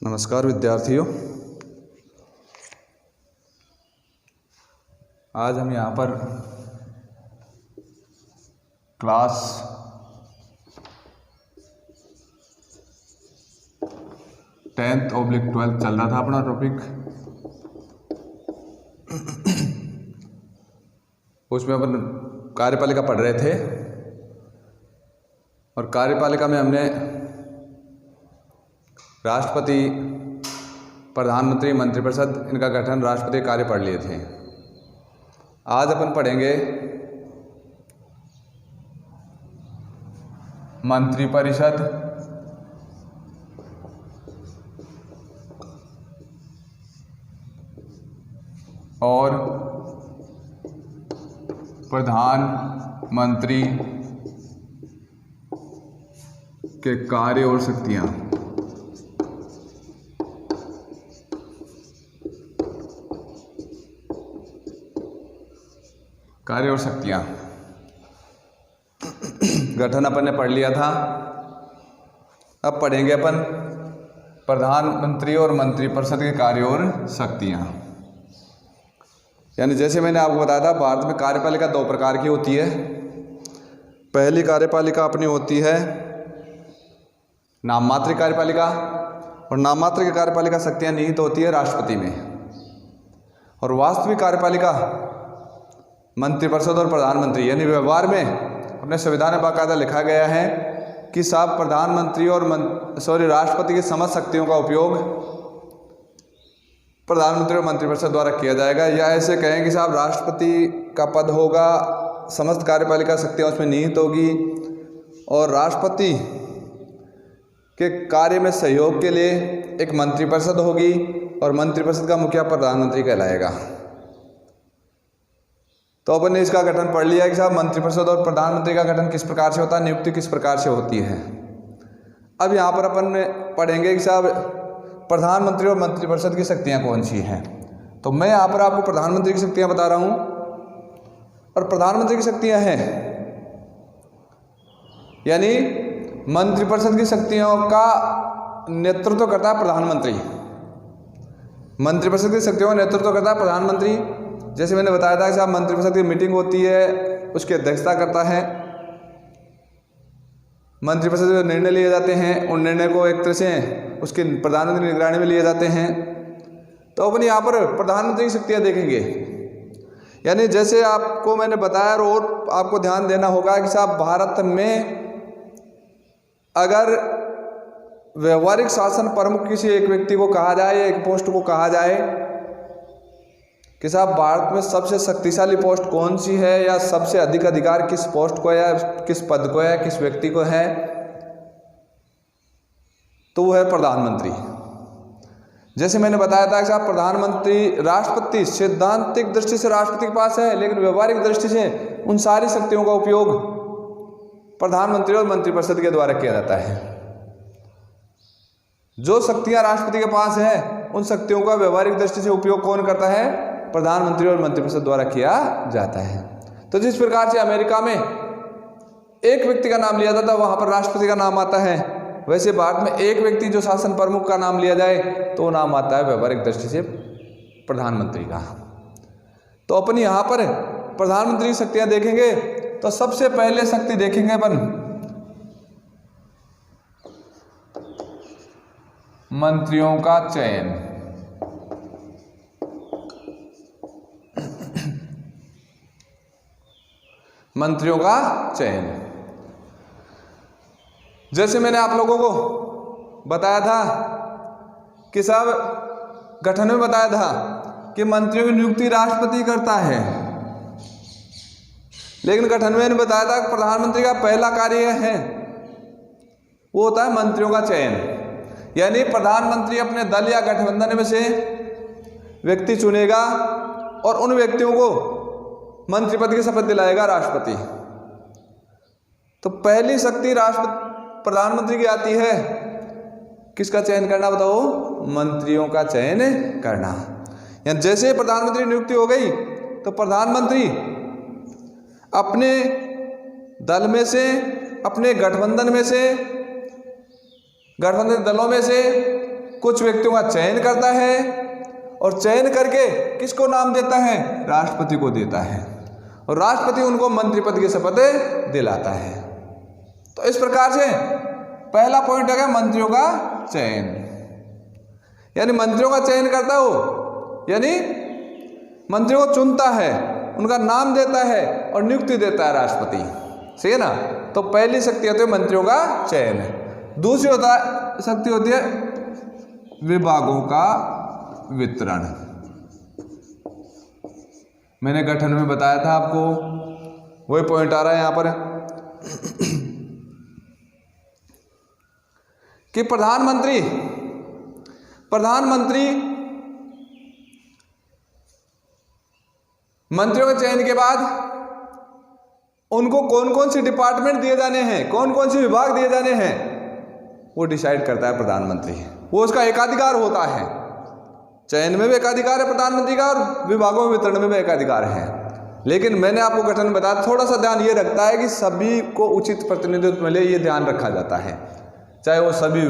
नमस्कार विद्यार्थियों। आज हम यहाँ पर क्लास 10th/12 चल रहा था अपना टॉपिक। उसमें अपन कार्यपालिका पढ़ रहे थे और कार्यपालिका में हमने राष्ट्रपति, प्रधानमंत्री, मंत्रिपरिषद, इनका गठन, राष्ट्रपति कार्य पढ़ लिए थे। आज अपन पढ़ेंगे मंत्रिपरिषद और प्रधानमंत्री के कार्य और शक्तियां। कार्य और शक्तियां गठन अपन ने पढ़ लिया था। अब पढ़ेंगे अपन प्रधानमंत्री और मंत्रिपरिषद के कार्य और शक्तियां। यानी जैसे मैंने आपको बताया था, भारत में कार्यपालिका दो प्रकार की होती है। पहली कार्यपालिका अपनी होती है नाम मात्र कार्यपालिका, और नाम मात्र की कार्यपालिका शक्तियां निहित होती है राष्ट्रपति में। और वास्तविक कार्यपालिका मंत्रिपरिषद और प्रधानमंत्री, यानी व्यवहार में अपने संविधान में बाकायदा लिखा गया है कि साहब प्रधानमंत्री और राष्ट्रपति की समस्त शक्तियों का उपयोग प्रधानमंत्री और मंत्रिपरिषद द्वारा किया जाएगा। या ऐसे कहें कि साहब राष्ट्रपति का पद होगा, समस्त कार्यपालिका शक्तियां उसमें निहित होगी, और राष्ट्रपति के कार्य में सहयोग के लिए एक मंत्रिपरिषद होगी, और मंत्रिपरिषद का मुखिया प्रधानमंत्री कहलाएगा। तो अपन ने इसका गठन पढ़ लिया कि साहब मंत्रिपरिषद और प्रधानमंत्री का गठन किस प्रकार से होता है, नियुक्ति किस प्रकार से होती है। अब यहाँ पर अपन पढ़ेंगे कि साहब प्रधानमंत्री और मंत्रिपरिषद की शक्तियाँ कौन सी हैं। तो मैं यहाँ पर आपको प्रधानमंत्री की शक्तियाँ बता रहा हूँ, और प्रधानमंत्री की शक्तियाँ हैं यानी मंत्रिपरिषद की शक्तियों का नेतृत्व करता है प्रधानमंत्री। मंत्रिपरिषद की शक्तियों का नेतृत्व करता है प्रधानमंत्री। जैसे मैंने बताया था कि साहब मंत्रिपरिषद की मीटिंग होती है, उसकी अध्यक्षता करता है। मंत्रिपरिषद जो निर्णय लिए जाते हैं, उन निर्णय को एक तरह से उसके प्रधानमंत्री की निगरानी में लिए जाते हैं। तो अपन यहाँ पर प्रधानमंत्री की शक्तियाँ देखेंगे। यानी जैसे आपको मैंने बताया, और आपको ध्यान देना होगा कि साहब भारत में अगर व्यवहारिक शासन प्रमुख किसी एक व्यक्ति को कहा जाए या एक पोस्ट को कहा जाए कि साहब भारत में सबसे शक्तिशाली पोस्ट कौन सी है, या सबसे अधिक अधिकार किस पोस्ट को या किस पद को या किस व्यक्ति को है, तो वो है प्रधानमंत्री। जैसे मैंने बताया था कि साहब प्रधानमंत्री, राष्ट्रपति सैद्धांतिक दृष्टि से राष्ट्रपति के पास है, लेकिन व्यवहारिक दृष्टि से उन सारी शक्तियों का उपयोग प्रधानमंत्री और मंत्रिपरिषद के द्वारा किया जाता है। जो शक्तियां राष्ट्रपति के पास है, उन शक्तियों का व्यवहारिक दृष्टि से उपयोग कौन करता है? प्रधानमंत्री और मंत्रिपरिषद द्वारा किया जाता है। तो जिस प्रकार से अमेरिका में एक व्यक्ति का नाम लिया जाता है, वहां पर राष्ट्रपति का नाम आता है, वैसे भारत में एक व्यक्ति जो शासन प्रमुख का नाम लिया जाए तो नाम आता है व्यवहारिक दृष्टि से प्रधानमंत्री का। तो अपन यहाँ पर प्रधानमंत्री की शक्तियां देखेंगे। तो सबसे पहले शक्ति देखेंगे अपन मंत्रियों का चयन। मंत्रियों का चयन, जैसे मैंने आप लोगों को बताया था कि साहब गठन में बताया था कि मंत्रियों की नियुक्ति राष्ट्रपति करता है, लेकिन गठन में बताया था कि प्रधानमंत्री का पहला कार्य है वो होता है मंत्रियों का चयन। यानी प्रधानमंत्री अपने दल या गठबंधन में से व्यक्ति चुनेगा और उन व्यक्तियों को मंत्रिपद की शपथ दिलाएगा राष्ट्रपति। तो पहली शक्ति प्रधानमंत्री की आती है, किसका चयन करना बताओ? मंत्रियों का चयन करना। यानी जैसे प्रधानमंत्री नियुक्ति हो गई तो प्रधानमंत्री अपने दल में से, अपने गठबंधन में से, गठबंधन दलों में से कुछ व्यक्तियों का चयन करता है और चयन करके किसको नाम देता है? राष्ट्रपति को देता है और राष्ट्रपति उनको मंत्री पद की शपथ दिलाता है। तो इस प्रकार से पहला पॉइंट है मंत्रियों का चयन, यानी मंत्रियों का चयन करता हो, यानी मंत्रियों को चुनता है, उनका नाम देता है और नियुक्ति देता है राष्ट्रपति, सही है ना। तो पहली शक्ति होती है मंत्रियों का चयन। दूसरी शक्ति होती है विभागों का वितरण। मैंने गठन में बताया था आपको, वही पॉइंट आ रहा है यहां पर कि प्रधानमंत्री मंत्रियों के चयन के बाद उनको कौन कौन से डिपार्टमेंट दिए जाने हैं, कौन कौन से विभाग दिए जाने हैं, वो डिसाइड करता है प्रधानमंत्री। वो उसका एकाधिकार होता है, चयन में भी एकाधिकार है प्रधानमंत्री का और विभागों में वितरण में भी एकाधिकार है। लेकिन मैंने आपको गठन में बताया, थोड़ा सा ध्यान ये रखता है कि सभी को उचित प्रतिनिधित्व मिले, ये ध्यान रखा जाता है, चाहे वो सभी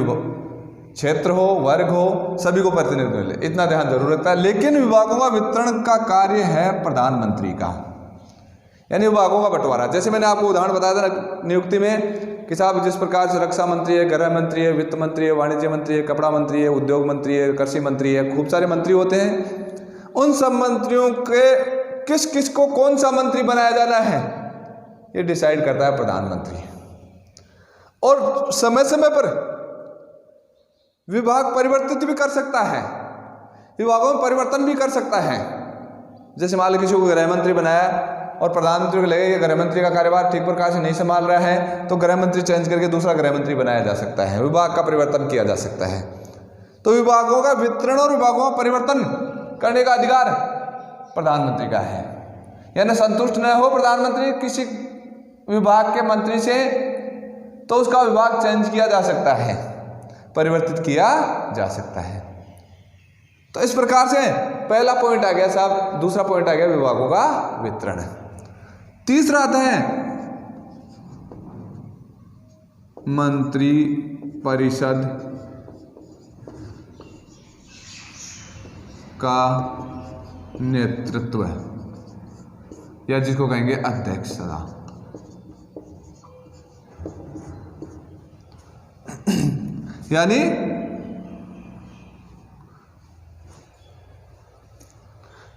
क्षेत्र हो, वर्ग हो, सभी को प्रतिनिधित्व मिले, इतना ध्यान जरूर रखता है। लेकिन विभागों का वितरण का कार्य है प्रधानमंत्री का, यानी विभागों का बंटवारा। जैसे मैंने आपको उदाहरण बताया था नियुक्ति में कि साहब जिस प्रकार से रक्षा मंत्री है, गृह मंत्री है, वित्त मंत्री है, वाणिज्य मंत्री है, कपड़ा मंत्री है, उद्योग मंत्री है, कृषि मंत्री है, खूब सारे मंत्री होते हैं। उन सब मंत्रियों के किस किस को कौन सा मंत्री बनाया जाना है, ये डिसाइड करता है प्रधानमंत्री। और समय समय पर विभाग परिवर्तित भी कर सकता है, विभागों में परिवर्तन भी कर सकता है। जैसे मान लो किसी को गृह मंत्री बनाया और प्रधानमंत्री को लगे कि गृह मंत्री का कार्यभार ठीक प्रकार से नहीं संभाल रहा है, तो गृह मंत्री चेंज करके दूसरा गृह मंत्री बनाया जा सकता है, विभाग का परिवर्तन किया जा सकता है। तो विभागों का वितरण और विभागों का परिवर्तन करने का अधिकार प्रधानमंत्री का है। यानी संतुष्ट न हो प्रधानमंत्री किसी विभाग के मंत्री से, तो उसका विभाग चेंज किया जा सकता है, परिवर्तित किया जा सकता है। तो इस प्रकार से पहला पॉइंट आ गया साहब। दूसरा पॉइंट आ गया विभागों का वितरण। तीसरा आता है मंत्री परिषद का नेतृत्व, या जिसको कहेंगे अध्यक्षता। यानी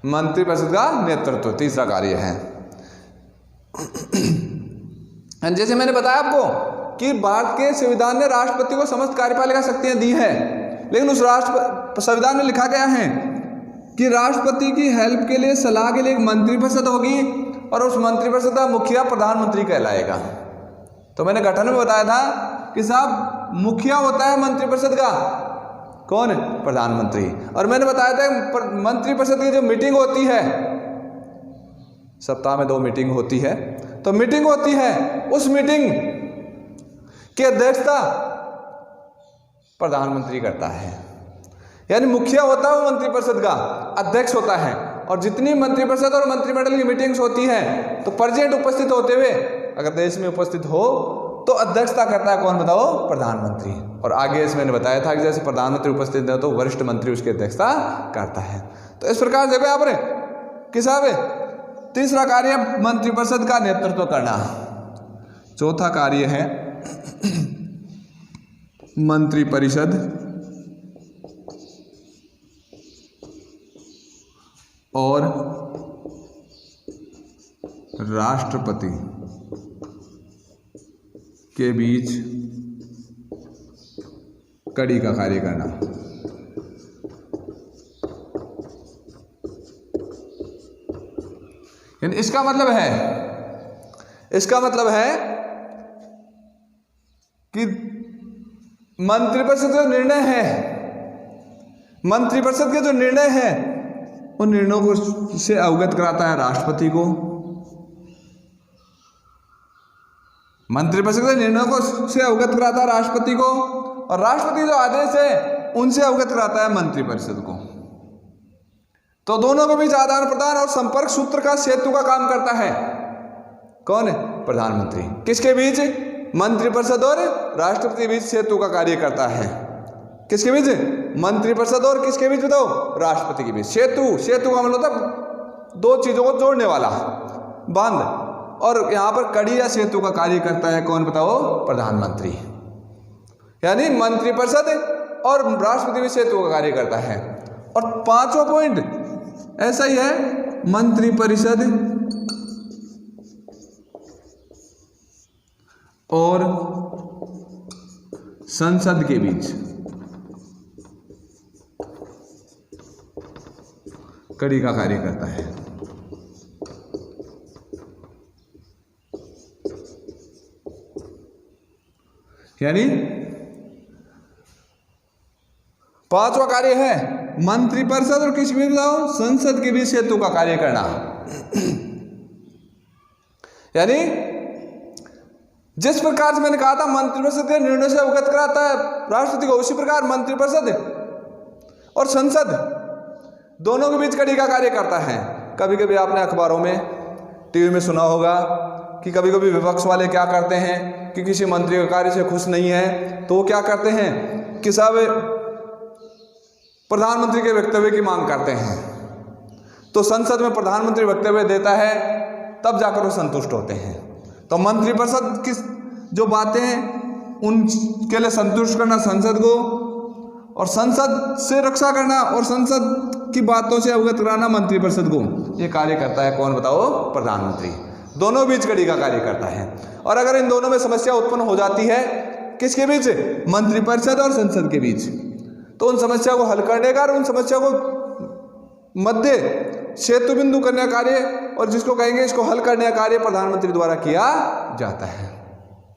मंत्रिपरिषद का नेतृत्व तीसरा कार्य है। जैसे मैंने बताया आपको कि भारत के संविधान ने राष्ट्रपति को समस्त कार्यपालिका शक्तियां दी है, लेकिन उस संविधान में लिखा गया है कि राष्ट्रपति की हेल्प के लिए, सलाह के लिए एक मंत्रिपरिषद होगी और उस मंत्रिपरिषद का मुखिया प्रधानमंत्री कहलाएगा। तो मैंने गठन में बताया था कि साहब मुखिया होता है मंत्रिपरिषद का, कौन? प्रधानमंत्री। और मैंने बताया था मंत्रिपरिषद की जो मीटिंग होती है, सप्ताह में 2 मीटिंग होती है, तो मीटिंग होती है, उस मीटिंग की अध्यक्षता प्रधानमंत्री करता है। यानी मुखिया होता है वो मंत्रिपरिषद का, अध्यक्ष होता है। और जितनी मंत्रिपरिषद और मंत्रिमंडल की मीटिंग्स होती हैं, तो प्रेजेंट उपस्थित होते हुए अगर देश में उपस्थित हो तो अध्यक्षता करता है कौन? बताओ, प्रधानमंत्री। और आगे इसमें मैंने बताया था कि जैसे प्रधानमंत्री उपस्थित है तो वरिष्ठ मंत्री उसकी अध्यक्षता करता है। तो इस प्रकार देखो यहाँ पर कि साहब तीसरा कार्य मंत्रिपरिषद का नेतृत्व करना। चौथा कार्य है मंत्रिपरिषद और राष्ट्रपति के बीच कड़ी का कार्य करना। यानी इसका मतलब है कि मंत्रिपरिषद का निर्णय है, मंत्रिपरिषद के जो निर्णय है उन निर्णयों को से अवगत कराता है राष्ट्रपति को। मंत्रिपरिषद के निर्णयों को से अवगत कराता है राष्ट्रपति को, और राष्ट्रपति जो आदेश है उनसे अवगत कराता है मंत्रिपरिषद को। तो दोनों के बीच आदान प्रदान और संपर्क सूत्र का, सेतु का काम करता है कौन? प्रधानमंत्री। किसके बीच? मंत्रिपरिषद और राष्ट्रपति के बीच सेतु का कार्य करता है। किसके बीच? मंत्रिपरिषद और किसके बीच बताओ, राष्ट्रपति के बीच। सेतु का मतलब होता दो चीजों को जोड़ने वाला बांध, और यहां पर कड़ी या सेतु का कार्य करता है कौन बताओ, प्रधानमंत्री। यानी मंत्रिपरिषद और राष्ट्रपति भी सेतु का कार्य करता है। और पांचवा पॉइंट ऐसा ही है, मंत्रिपरिषद और संसद के बीच कड़ी का कार्य करता है। यानी पांचवा कार्य है मंत्रिपरिषद और किसी भी बताओ संसद के बीच सेतु का कार्य करना। यानी जिस प्रकार से मैंने कहा था मंत्रिपरिषद के निर्णय से अवगत कराता है राष्ट्रपति को, उसी प्रकार मंत्रिपरिषद और संसद दोनों के बीच कड़ी का कार्य करता है। कभी कभी आपने अखबारों में, टीवी में सुना होगा कि कभी कभी विपक्ष वाले क्या करते हैं कि किसी मंत्री के कार्य से खुश नहीं है तो वो क्या करते हैं कि सब प्रधानमंत्री के वक्तव्य की मांग करते हैं। तो संसद में प्रधानमंत्री वक्तव्य देता है तब जाकर वो संतुष्ट होते हैं। तो मंत्रिपरिषद की जो बातें हैं उनके लिए संतुष्ट करना संसद को, और संसद से रक्षा करना और संसद की बातों से अवगत कराना मंत्रिपरिषद को। ये कार्य करता है कौन बताओ, प्रधानमंत्री। दोनों बीच कड़ी का कार्य करता है। और अगर इन दोनों में समस्या उत्पन्न हो जाती है किसके बीच, मंत्रिपरिषद और संसद के बीच, तो उन समस्या को हल करने का और उन समस्या को मध्य सेतु बिंदु करने का कार्य, और जिसको कहेंगे इसको हल करने का कार्य प्रधानमंत्री द्वारा किया जाता है।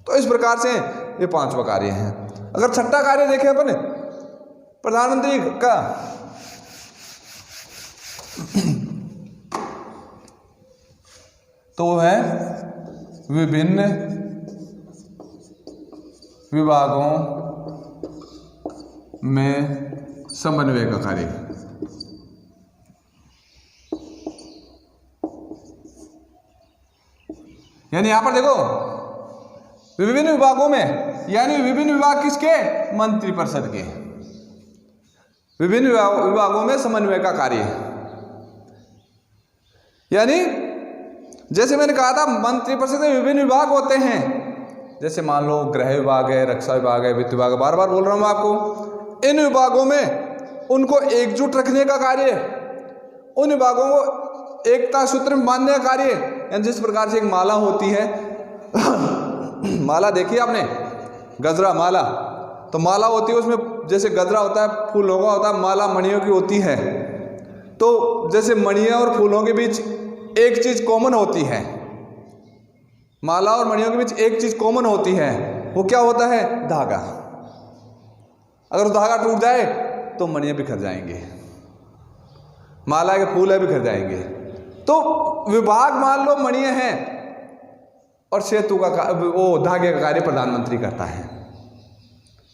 तो इस प्रकार से ये पांचवा कार्य है। अगर छठा कार्य देखें अपन प्रधानमंत्री का, तो वो है विभिन्न विभागों में समन्वय का कार्य। यानी यहां पर देखो विभिन्न विभागों में, यानी विभिन्न विभाग किसके, मंत्रिपरिषद के, विभिन्न विभागों में समन्वय का कार्य। यानी जैसे मैंने कहा था मंत्रिपरिषद में विभिन्न विभाग होते हैं, जैसे मान लो गृह विभाग है, रक्षा विभाग है, वित्त विभाग है, बार बार बोल रहा हूं मैं आपको। इन विभागों में उनको एकजुट रखने का कार्य, उन विभागों को एकता सूत्र में बांधने का कार्य। यानी जिस प्रकार से एक माला होती है माला देखी आपने, गजरा माला, तो माला होती है उसमें जैसे गजरा होता है, फूल होता है, माला मणियों की होती है। तो जैसे मणियों और फूलों के बीच एक चीज कॉमन होती है, माला और मणियों के बीच एक चीज कॉमन होती है, वो क्या होता है, धागा। अगर धागा टूट जाए तो मणियां बिखर जाएंगे, माला के फूल है बिखर जाएंगे। तो विभाग मान लो मणियां हैं और सेतु का वो धागे का कार्य प्रधानमंत्री करता है।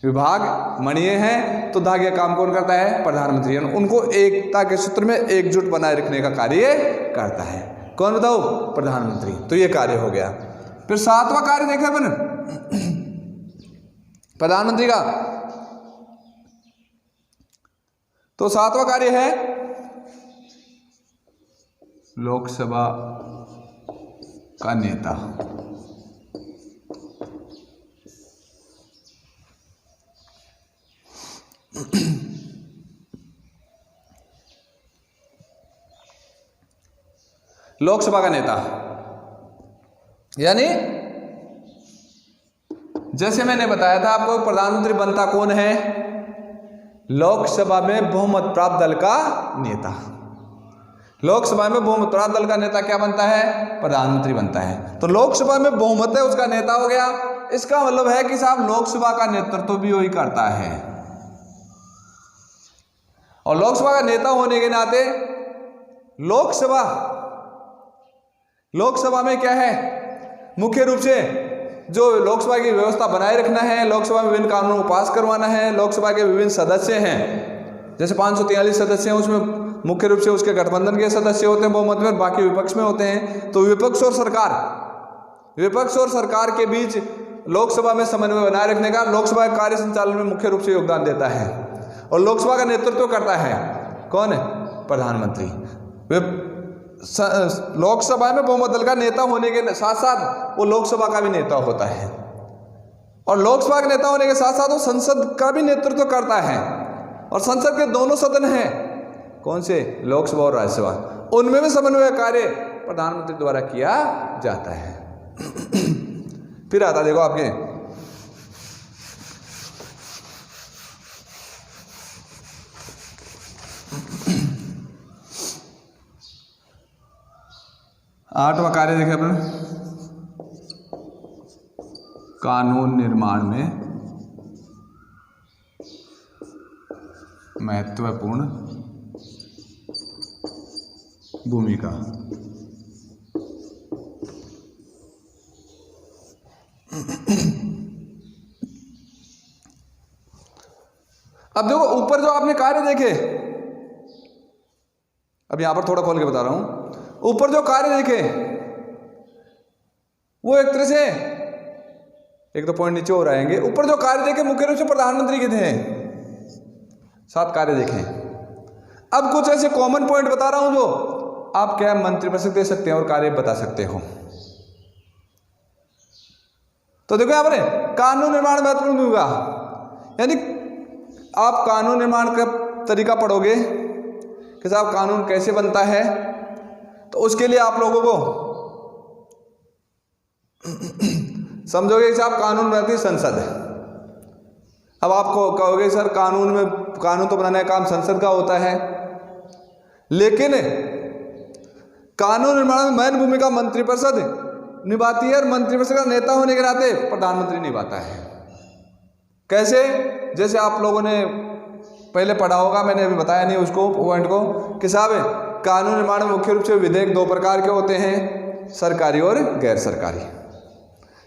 विभाग मणियां हैं तो धागे का काम कौन करता है, प्रधानमंत्री। उनको एकता के सूत्र में एकजुट बनाए रखने का कार्य करता है कौन बताओ, प्रधानमंत्री। तो ये कार्य हो गया। फिर सातवां कार्य देखा अपन प्रधानमंत्री का, तो सातवां कार्य है लोकसभा का नेता। लोकसभा का नेता यानी जैसे मैंने बताया था आपको, प्रधानमंत्री बनता कौन है, लोकसभा में बहुमत प्राप्त दल का नेता। लोकसभा में बहुमत प्राप्त दल का नेता क्या बनता है, प्रधानमंत्री बनता है। तो लोकसभा में बहुमत है उसका नेता हो गया। इसका मतलब है कि साहब लोकसभा का नेतृत्व भी वही करता है, और लोकसभा का नेता होने के नाते लोकसभा में क्या है, मुख्य रूप से जो लोकसभा की व्यवस्था बनाए रखना है, लोकसभा में विभिन्न कानूनों को पास करवाना है। लोकसभा के विभिन्न सदस्य हैं, जैसे 543 सदस्य हैं, उसमें मुख्य रूप से उसके गठबंधन के सदस्य होते हैं बहुमत में, बाकी विपक्ष में होते हैं। तो विपक्ष और सरकार के बीच लोकसभा में समन्वय बनाए रखने का लोकसभा कार्य संचालन में मुख्य रूप से योगदान देता है। और लोकसभा का नेतृत्व करता है कौन है? प्रधानमंत्री। वे लोकसभा में बहुमत दल का नेता होने के साथ साथ वो लोकसभा का भी नेता होता है, और लोकसभा के नेता होने के साथ साथ वो संसद का भी नेतृत्व करता है। और संसद के दोनों सदन हैं, कौन से? लोकसभा और राज्यसभा, उनमें भी समन्वय कार्य प्रधानमंत्री द्वारा किया जाता है। फिर आता देखो आपके आठवां कार्य देखें अपन, कानून निर्माण में महत्वपूर्ण भूमिका। अब देखो ऊपर जो आपने कार्य देखे, अब यहां पर थोड़ा खोल के बता रहा हूं, ऊपर जो कार्य देखे वो एक तरह से, एक तो पॉइंट नीचे हो रहेंगे, ऊपर जो कार्य देखे मुख्य रूप से प्रधानमंत्री के थे, 7 कार्य देखे। अब कुछ ऐसे कॉमन पॉइंट बता रहा हूं जो आप क्या मंत्रिपरिषद दे सकते हैं और कार्य बता सकते हो। तो देखो यहां पर कानून निर्माण महत्वपूर्ण भूमिका, यानी आप कानून निर्माण का तरीका पढ़ोगे कि साहब कानून कैसे बनता है, तो उसके लिए आप लोगों को समझोगे कि साहब कानून बनाती है संसद। अब आपको कहोगे सर कानून तो बनाने का काम संसद का होता है, लेकिन कानून निर्माण में महत्वपूर्ण भूमिका मंत्रिपरिषद निभाती है, और मंत्रिपरिषद का नेता होने के नाते प्रधानमंत्री निभाता है। कैसे? जैसे आप लोगों ने पहले पढ़ा होगा, मैंने अभी बताया नहीं उसको पॉइंट को, कि साहब कानून निर्माण में मुख्य रूप से विधेयक 2 प्रकार के होते हैं, सरकारी और गैर सरकारी।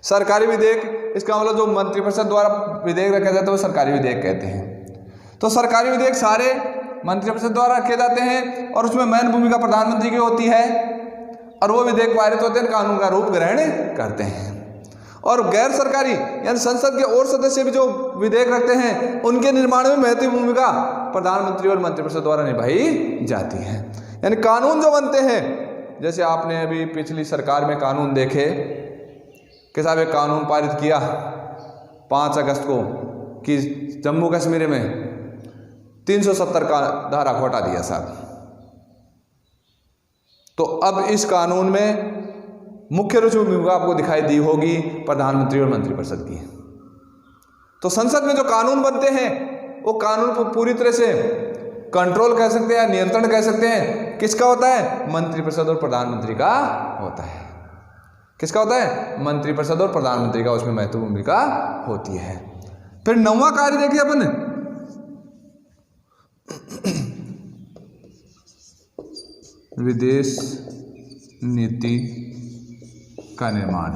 सरकारी विधेयक, इसका मतलब जो मंत्रिपरिषद द्वारा विधेयक रखे जाते हैं वो सरकारी विधेयक कहते हैं। तो सरकारी विधेयक सारे मंत्रिपरिषद द्वारा रखे जाते हैं, और उसमें मेन भूमिका प्रधानमंत्री की होती है, और वो विधेयक पारित होते हैं, कानून का रूप ग्रहण करते हैं। और गैर सरकारी यानी संसद के और सदस्य भी जो विधेयक रखते हैं, उनके निर्माण में महत्वपूर्ण भूमिका प्रधानमंत्री और मंत्रिपरिषद द्वारा निभाई जाती है। यानी कानून जो बनते हैं, जैसे आपने अभी पिछली सरकार में कानून देखे कि साहब एक कानून पारित किया 5 अगस्त को कि जम्मू कश्मीर में 370 का धारा को हटा दिया साहब। तो अब इस कानून में मुख्य रूप से भूमिका आपको दिखाई दी होगी प्रधानमंत्री और मंत्रिपरिषद की। तो संसद में जो कानून बनते हैं वो कानून को पूरी तरह से कंट्रोल कह सकते हैं, नियंत्रण कह सकते हैं, किसका होता है? मंत्रिपरिषद और प्रधानमंत्री का होता है। किसका होता है? मंत्रिपरिषद और प्रधानमंत्री का, उसमें महत्वपूर्ण भूमिका होती है। फिर 9वां कार्य देखिए अपन, विदेश नीति का निर्माण।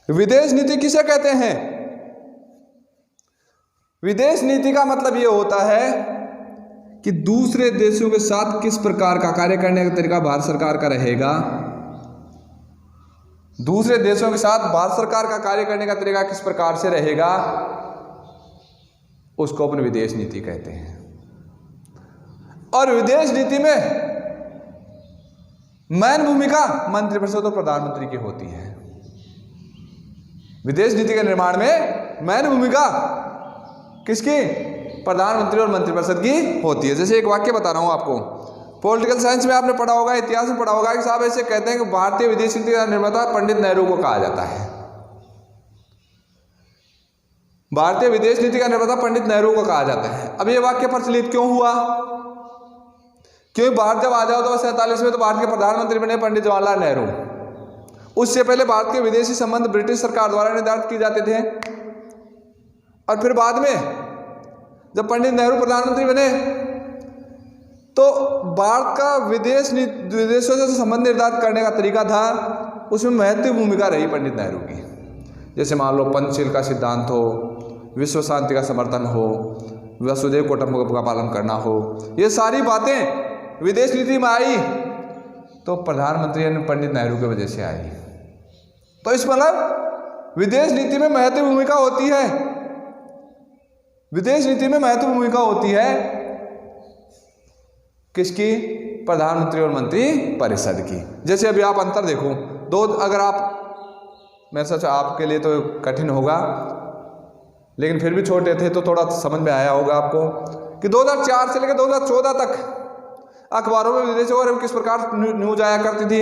विदेश नीति किसे कहते हैं? विदेश नीति का मतलब यह होता है कि दूसरे देशों के साथ किस प्रकार का कार्य करने का तरीका भारत सरकार का रहेगा। दूसरे देशों के साथ भारत सरकार का कार्य करने का तरीका किस प्रकार से रहेगा, उसको अपन विदेश नीति कहते हैं। और विदेश नीति में मेन भूमिका मंत्रिपरिषद और प्रधानमंत्री की होती है। विदेश नीति के निर्माण में मेन भूमिका किसकी? प्रधानमंत्री और मंत्रिपरिषद की होती है। जैसे एक वाक्य बता रहा हूं आपको, पॉलिटिकल साइंस में आपने पढ़ा होगा, इतिहास में पढ़ा होगा कि साहब ऐसे कहते हैं कि भारतीय विदेश नीति का निर्माता पंडित नेहरू को कहा जाता है। भारतीय विदेश नीति का निर्माता पंडित नेहरू को कहा जाता है। अब ये वाक्य प्रचलित क्यों हुआ? क्योंकि भारत जब आजाद हुआ 47 में, तो भारत के प्रधानमंत्री बने पंडित जवाहरलाल नेहरू। उससे पहले भारत के विदेशी संबंध ब्रिटिश सरकार द्वारा निर्धारित किए जाते थे, और फिर बाद में जब पंडित नेहरू प्रधानमंत्री बने तो भारत का विदेशों से संबंध निर्धारित करने का तरीका था, उसमें महत्वपूर्ण भूमिका रही पंडित नेहरू की। जैसे मान लो पंचशील का सिद्धांत हो, विश्व शांति का समर्थन हो, वसुधैव कुटुंबकम का पालन करना हो, ये सारी बातें विदेश नीति में आई। तो प्रधानमंत्री यानी पंडित नेहरू की वजह से आई। तो इस मतलब विदेश नीति में महत्वपूर्ण भूमिका होती है, विदेश नीति में महत्वपूर्ण भूमिका होती है किसकी? प्रधानमंत्री और मंत्री परिषद की। जैसे अभी आप अंतर देखो, अगर आप, मैं सच आपके लिए तो कठिन होगा लेकिन फिर भी छोटे थे तो थोड़ा समझ में आया होगा आपको कि 2004 से लेकर 2014 तक अखबारों में विदेशों के बारे में किस प्रकार न्यूज आया करती थी।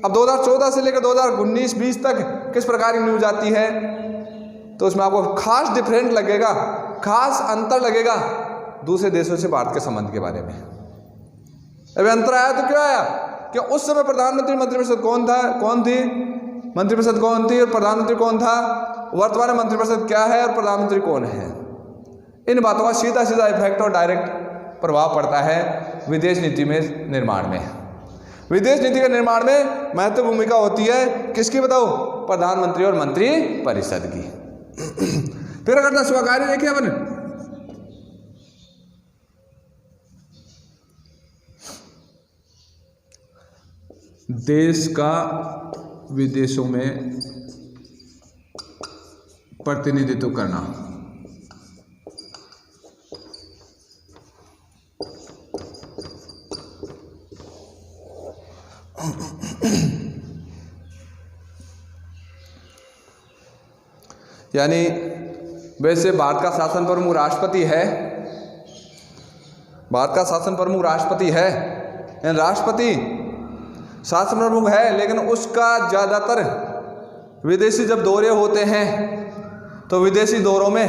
अब 2014 से लेकर 2019-20 तक किस प्रकार की न्यूज आती है, तो उसमें आपको खास डिफरेंट लगेगा, खास अंतर लगेगा दूसरे देशों से भारत के संबंध के बारे में। अभी अंतर आया तो क्यों आया? कि उस समय प्रधानमंत्री मंत्रिपरिषद कौन थी, मंत्रिपरिषद कौन थी और प्रधानमंत्री कौन था, वर्तमान मंत्रिपरिषद क्या है और प्रधानमंत्री कौन है। इन बातों का सीधा सीधा इफेक्ट और डायरेक्ट प्रभाव पड़ता है विदेश नीति में निर्माण में। विदेश नीति के निर्माण में महत्वपूर्ण भूमिका होती है किसकी बताओ? प्रधानमंत्री और मंत्री परिषद की। फिर अगर 10वां कार्य देखिए अपन, देश का विदेशों में प्रतिनिधित्व करना। यानी वैसे भारत का शासन प्रमुख राष्ट्रपति है, भारत का शासन प्रमुख राष्ट्रपति है, यानी राष्ट्रपति शासन प्रमुख है, लेकिन उसका ज़्यादातर विदेशी जब दौरे होते हैं तो विदेशी दौरों में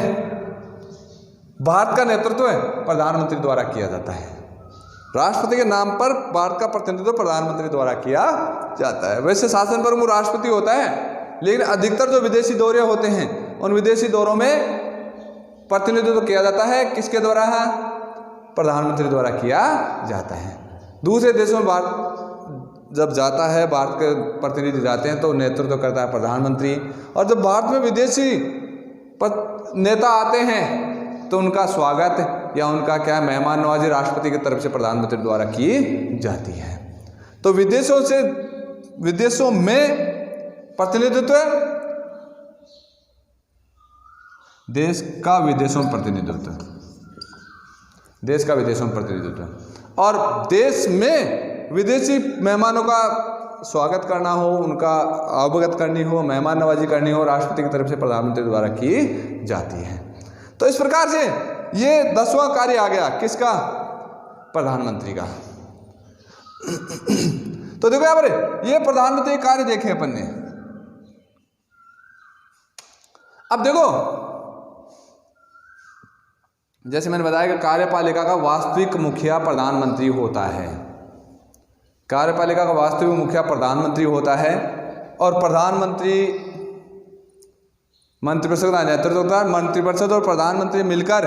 भारत का नेतृत्व प्रधानमंत्री द्वारा किया जाता है। राष्ट्रपति के नाम पर भारत का प्रतिनिधित्व प्रधानमंत्री द्वारा किया जाता है। वैसे शासन प्रमुख राष्ट्रपति होता है, लेकिन अधिकतर जो विदेशी दौरे होते हैं उन विदेशी दौरों में प्रतिनिधित्व किया जाता है किसके द्वारा? प्रधानमंत्री द्वारा किया जाता है। दूसरे देशों में भारत जब जाता है, भारत के प्रतिनिधि जाते हैं तो नेतृत्व करता है प्रधानमंत्री, और जब भारत में विदेशी नेता आते हैं तो उनका स्वागत या उनका क्या मेहमान नवाजी राष्ट्रपति की तरफ से प्रधानमंत्री द्वारा की जाती है। तो विदेशों में प्रतिनिधित्व, देश का विदेशों में प्रतिनिधित्व, देश का विदेशों में प्रतिनिधित्व, और देश में विदेशी मेहमानों का स्वागत करना हो, उनका अवगत करनी हो, मेहमान नवाजी करनी हो, राष्ट्रपति की तरफ से प्रधानमंत्री द्वारा की जाती है। तो इस प्रकार से ये 10वां कार्य आ गया किसका? प्रधानमंत्री का। तो देखो यहाँ पर ये प्रधानमंत्री कार्य देखे अपन ने। अब देखो जैसे मैंने बताया कि कार्यपालिका का वास्तविक मुखिया प्रधानमंत्री होता है, कार्यपालिका का वास्तविक मुखिया प्रधानमंत्री होता है, और प्रधानमंत्री मंत्रिपरिषद का नेतृत्व करता है। मंत्रिपरिषद और प्रधानमंत्री मिलकर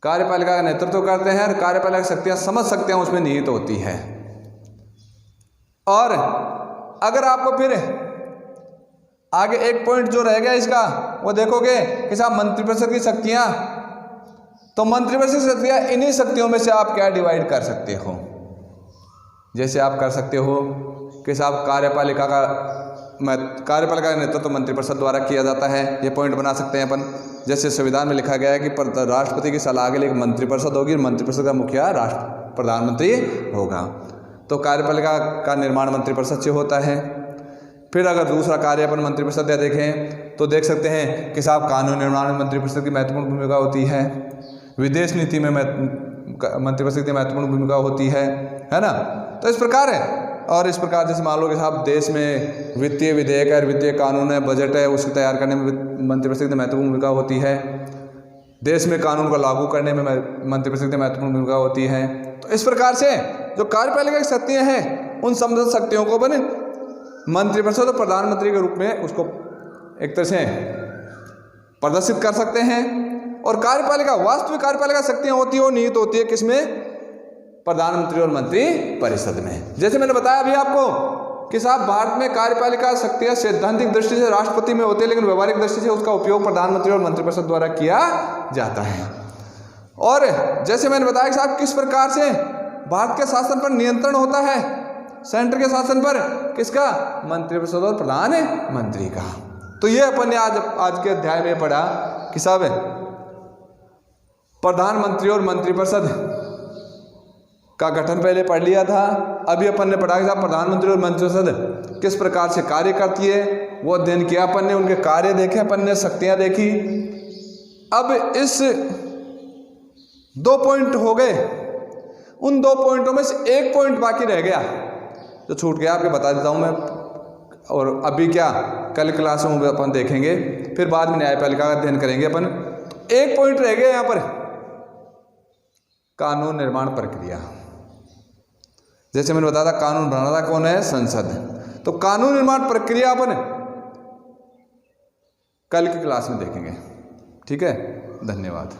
कार्यपालिका का नेतृत्व करते हैं, और कार्यपालिका की शक्तियां समझ शक्तियां उसमें निहित होती है। और अगर आपको फिर आगे एक पॉइंट जो रह गया इसका वो देखोगे कि साहब मंत्रिपरिषद की शक्तियां, तो मंत्रिपरिषद की शक्तियां, इन्हीं शक्तियों में से आप क्या डिवाइड कर सकते हो। जैसे आप कर सकते हो कि साहब कार्यपालिका का नेतृत्व मंत्रिपरिषद द्वारा किया जाता है, ये पॉइंट बना सकते हैं अपन। जैसे संविधान में लिखा गया है कि राष्ट्रपति की सलाह के लिए एक मंत्रिपरिषद होगी, मंत्रिपरिषद का मुखिया प्रधानमंत्री होगा। तो कार्यपालिका का निर्माण मंत्रिपरिषद से होता है। फिर अगर दूसरा कार्य अपन मंत्रिपरिषद या देखें तो देख सकते हैं कि साहब कानून निर्माण में मंत्रिपरिषद की महत्वपूर्ण भूमिका होती है, विदेश नीति में मंत्रिपरिषद की महत्वपूर्ण भूमिका होती है ना। तो इस प्रकार है। और इस प्रकार जैसे मान लो कि साहब देश में वित्तीय विधेयक है, वित्तीय कानून है, बजट है, उसको तैयार करने में मंत्रिपरिषद की महत्वपूर्ण भूमिका होती है। देश में कानून को लागू करने में मंत्रिपरिषद की महत्वपूर्ण भूमिका होती है। तो इस प्रकार से जो कार्यपालिका की शक्तियाँ हैं उन समझ शक्तियों को बने मंत्रिपरिषद और प्रधानमंत्री के रूप में उसको एक तरह से प्रदर्शित कर सकते हैं। और कार्यपालिका, वास्तविक कार्यपालिका शक्तियाँ होती है वो निहित होती है किसमें? प्रधानमंत्री और मंत्री परिषद में। जैसे मैंने बताया अभी आपको कि साहब भारत में कार्यपालिका शक्तियाँ सैद्धांतिक दृष्टि से राष्ट्रपति में होती है, लेकिन व्यवहारिक दृष्टि से उसका उपयोग प्रधानमंत्री और मंत्रिपरिषद द्वारा किया जाता है। और जैसे मैंने बताया कि साहब किस प्रकार से भारत के शासन पर नियंत्रण होता है, सेंटर के शासन पर किसका? मंत्रिपरिषद और प्रधानमंत्री का। तो ये अपन ने आज के अध्याय में पढ़ा कि सब प्रधानमंत्री और मंत्रिपरिषद का गठन पहले पढ़ लिया था। अभी अपन ने पढ़ा कि साहब प्रधानमंत्री और मंत्रिपरिषद किस प्रकार से कार्य करती है, वो अध्ययन किया अपन ने, उनके कार्य देखे अपन ने, शक्तियां देखी। अब इस 2 पॉइंट हो गए, उन 2 पॉइंटों में से एक पॉइंट बाकी रह गया जो छूट गया, आपको बता देता हूं मैं। और अभी क्या कल क्लास में अपन देखेंगे, फिर बाद में न्यायपालिका का अध्ययन करेंगे अपन। एक पॉइंट रह गया यहाँ पर, कानून निर्माण प्रक्रिया। जैसे मैंने बताया था कानून बनाना कौन है? संसद। तो कानून निर्माण प्रक्रिया अपन कल की क्लास में देखेंगे। ठीक है, धन्यवाद।